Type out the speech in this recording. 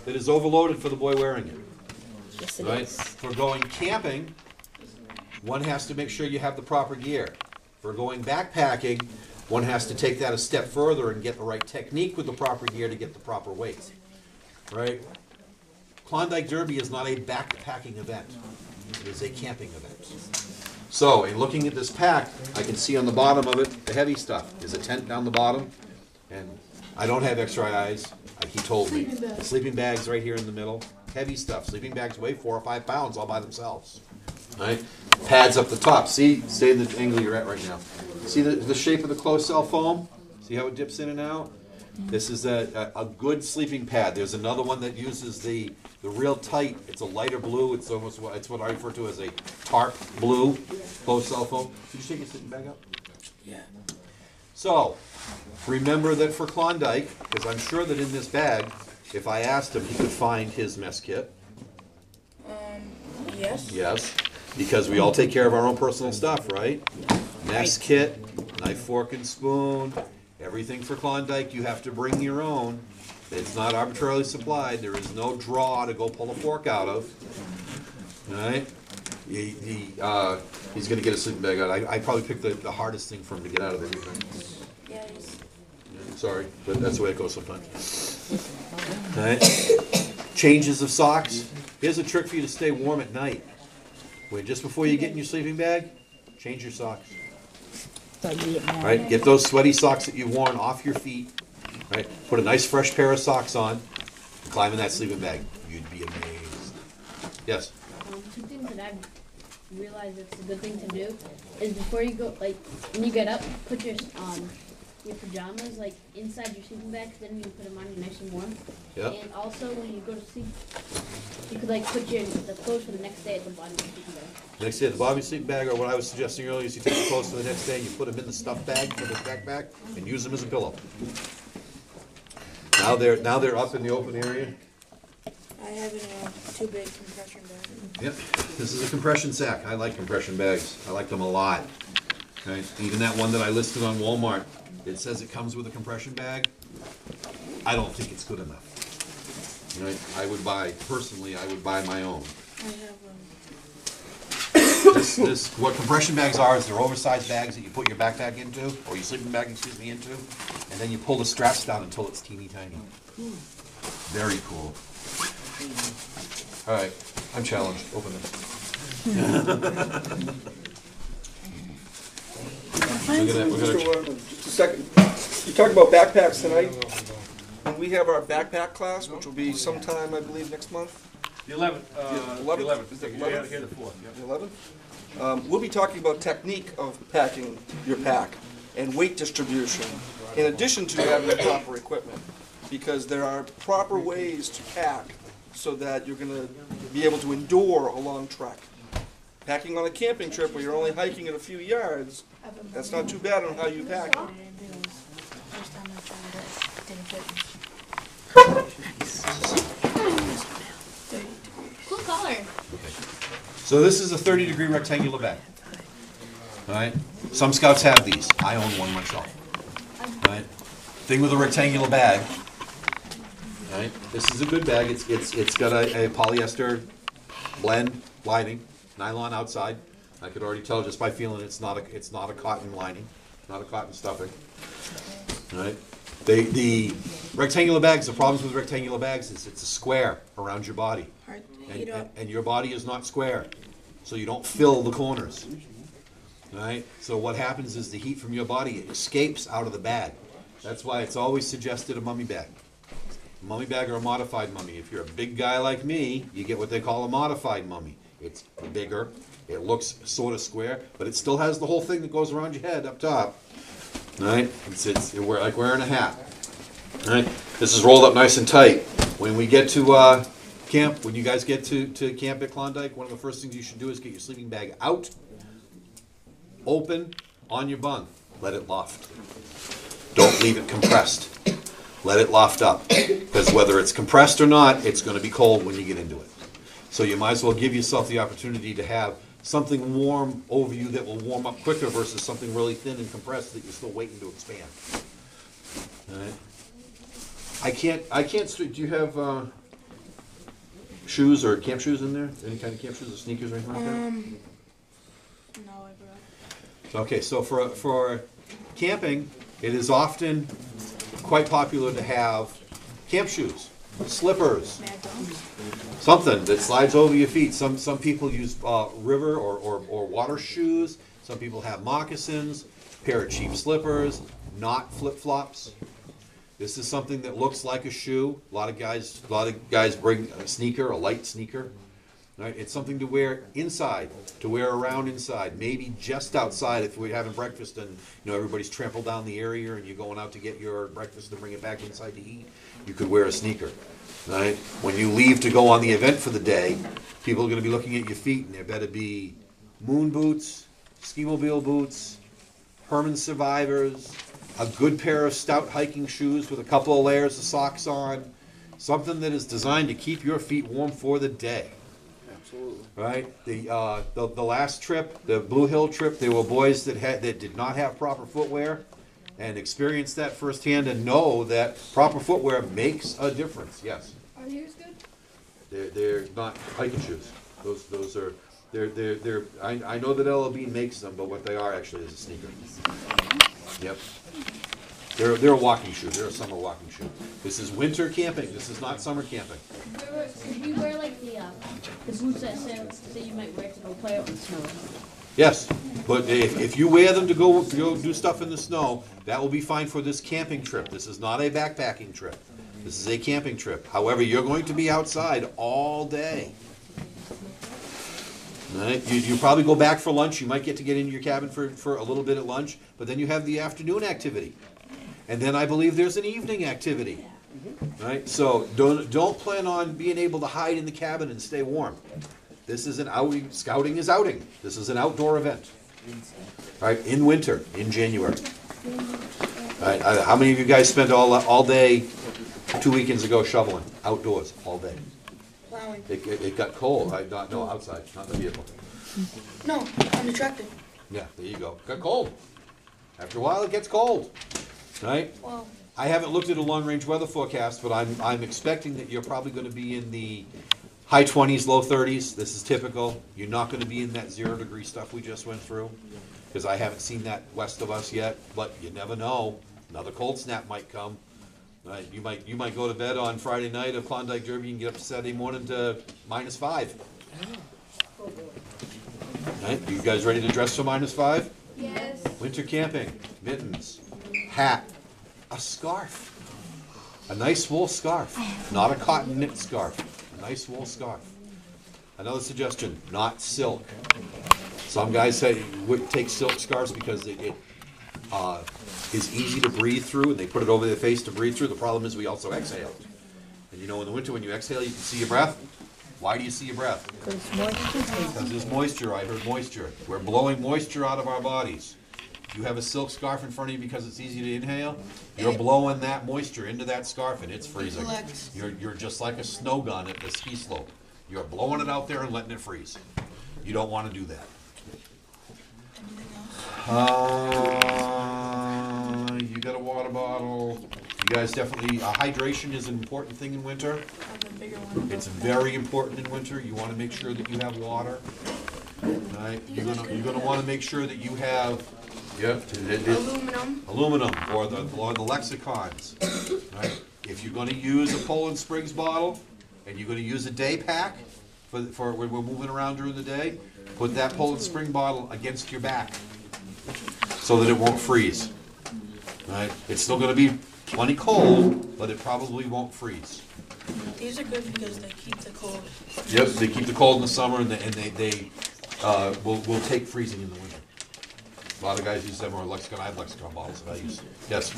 that is overloaded for the boy wearing it. Yes, it Right? is. For going camping, one has to make sure you have the proper gear. For going backpacking, one has to take that a step further and get the right technique with the proper gear to get the proper weight. Right? Klondike Derby is not a backpacking event. It is a camping event. So, in looking at this pack, I can see on the bottom of it the heavy stuff. There's a tent down the bottom, and I don't have extra eyes. He told me. The sleeping bags right here in the middle. Heavy stuff. Sleeping bags weigh 4 or 5 pounds all by themselves. Right? Pads up the top. See, stay in the angle you're at right now. See the shape of the closed cell foam? See how it dips in and out? This is a good sleeping pad. There's another one that uses the real tight. It's a lighter blue. It's almost it's what I refer to as a tarp blue closed cell foam. Did you take your sleeping bag up? Yeah. So, remember that for Klondike, because I'm sure that in this bag, if I asked him, he could find his mess kit. Yes. Yes, because we all take care of our own personal stuff, right? Mess kit, knife, fork, and spoon. Everything for Klondike, you have to bring your own. It's not arbitrarily supplied. There is no draw to go pull a fork out of. All right? He's going to get a sleeping bag out. I probably picked the hardest thing for him to get out of everything. Yeah. Sorry, but that's the way it goes sometimes. All right? Changes of socks. Here's a trick for you to stay warm at night. Just before you get in your sleeping bag, change your socks. Right? Get those sweaty socks that you've worn off your feet. Right? Put a nice fresh pair of socks on. And climb in that sleeping bag. You'd be amazed. Yes? Two things that I've realized it's a good thing to do is before you go, like, when you get up, put your pajamas, like, inside your sleeping bag, 'cause then you can put them on you nice and warm. Yep. And also, when you go to sleep, you could, like, put the clothes for the next day at the bottom of your sleeping bag. Next day at the bottom of your sleeping bag, or what I was suggesting earlier is you take the clothes for the next day and you put them in the stuff bag for the backpack and use them as a pillow. Now they're up in the open area. I have a 2 big compression bag. Yep, this is a compression sack. I like compression bags. I like them a lot. Okay, even that one that I listed on Walmart, it says it comes with a compression bag. I don't think it's good enough. Right? I would buy my own. I have What compression bags are is they're oversized bags that you put your backpack into, or your sleeping bag, into, and then you pull the straps down until it's teeny tiny. Very cool. All right, I'm challenged. Open this. Mr. Warren, just a second. You talked about backpacks tonight. And we have our backpack class, which will be sometime, I believe, next month. The 11th. The 11th? Is it 11th? Here the 4th, The 11th? We'll be talking about technique of packing your pack and weight distribution, in addition to having the proper equipment. Because there are proper ways to pack so that you're going to be able to endure a long trek. Packing on a camping trip where you're only hiking it a few yards, that's not too bad on how you pack it. first time I tried it, didn't fit me. Cool color. So this is a 30-degree rectangular bag. All right. Some scouts have these. I own one myself. All right. Thing with a rectangular bag. All right. This is a good bag. It's got a polyester blend lining, nylon outside. I could already tell just by feeling it's not a cotton lining, not a cotton stuffing. All right. The rectangular bags. The problems with rectangular bags is it's a square around your body, Hard to heat up. and your body is not square, so you don't fill the corners. All right. So what happens is the heat from your body escapes out of the bag. That's why it's always suggested a mummy bag. A mummy bag or a modified mummy. If you're a big guy like me, you get what they call a modified mummy. It's bigger. It looks sort of square, but it still has the whole thing that goes around your head up top. All right? It's like wearing a hat. All right? This is rolled up nice and tight. When we get to camp, when you guys get to camp at Klondike, one of the first things you should do is get your sleeping bag out, open, on your bunk. Let it loft. Don't leave it compressed. Let it loft up. Because whether it's compressed or not, it's going to be cold when you get into it. So you might as well give yourself the opportunity to have something warm over you that will warm up quicker versus something really thin and compressed that you're still waiting to expand. All right. I can't. Do you have shoes or camp shoes in there? Any kind of camp shoes or sneakers or anything like that? No, I brought. Okay, so for camping, it is often quite popular to have camp shoes, slippers, Mad Dogs. something that slides over your feet. Some people use river or water shoes. Some people have moccasins, pair of cheap slippers, not flip-flops. This is something that looks like a shoe. A lot of guys bring a sneaker, a light sneaker. Right? It's something to wear inside, to wear around inside, maybe just outside if we're having breakfast and everybody's trampled down the area and you're going out to get your breakfast and bring it back inside to eat. You could wear a sneaker. Right? When you leave to go on the event for the day, people are going to be looking at your feet, and there better be moon boots, ski-mobile boots, Herman Survivors, a good pair of stout hiking shoes with a couple of layers of socks on, something that is designed to keep your feet warm for the day. Absolutely. Right? The last trip, the Blue Hill trip, there were boys that did not have proper footwear, and experienced that firsthand and know that proper footwear makes a difference. Yes. Are yours good? They're not hiking shoes. Those are they're I know that LLB makes them, but what they are actually is a sneaker. Yep. They're a walking shoe. They're a summer walking shoe. This is winter camping. This is not summer camping. Could you wear like the boots that say you might wear to go play out in the snow? Yes, but if you wear them to go do stuff in the snow, that will be fine for this camping trip. This is not a backpacking trip. This is a camping trip. However, you're going to be outside all day. Right? You probably go back for lunch. You might get into your cabin for a little bit at lunch, but then you have the afternoon activity. And then I believe there's an evening activity. Right? So don't plan on being able to hide in the cabin and stay warm. This is an outing. Scouting is outing. This is an outdoor event. Right? In winter, in January. Right? How many of you guys spent all day 2 weekends ago shoveling outdoors all day? Plowing. It got cold. No, outside, not in the vehicle. No, on the tractor. Yeah, there you go. It got cold. After a while, it gets cold. Right? Well, I haven't looked at a long-range weather forecast, but I'm expecting that you're probably going to be in the high 20s, low 30s. This is typical. You're not going to be in that 0-degree stuff we just went through, because I haven't seen that west of us yet. But you never know. Another cold snap might come. Right? You might go to bed on Friday night of Klondike Derby and get up Saturday morning to -5. Right? You guys ready to dress for -5? Yes. Winter camping, mittens, hat, a scarf, a nice wool scarf, not a cotton knit scarf, a nice wool scarf. Another suggestion, not silk. Some guys say would take silk scarves because it is easy to breathe through, and they put it over their face to breathe through. The problem is we also exhale. And in the winter when you exhale, you can see your breath. Why do you see your breath? Because there's moisture. I heard moisture. We're blowing moisture out of our bodies. You have a silk scarf in front of you because it's easy to inhale. You're blowing that moisture into that scarf, and it's freezing. You're just like a snow gun at the ski slope. You're blowing it out there and letting it freeze. You don't want to do that. You got a water bottle. You guys definitely, hydration is an important thing in winter. I have a bigger one. It's very important in winter. You want to make sure that you have water. Right? You're gonna want to make sure that you have aluminum or the lexicons. Right? If you're going to use a Poland Springs bottle and you're going to use a day pack for when we're moving around during the day, put that Poland Spring bottle against your back so that it won't freeze. Right? It's still going to be plenty cold, but it probably won't freeze. These are good because they keep the cold. Yep, they keep the cold in the summer, and they will take freezing in the winter. A lot of guys use them, or lexicon. I have lexicon bottles that I use. Yes.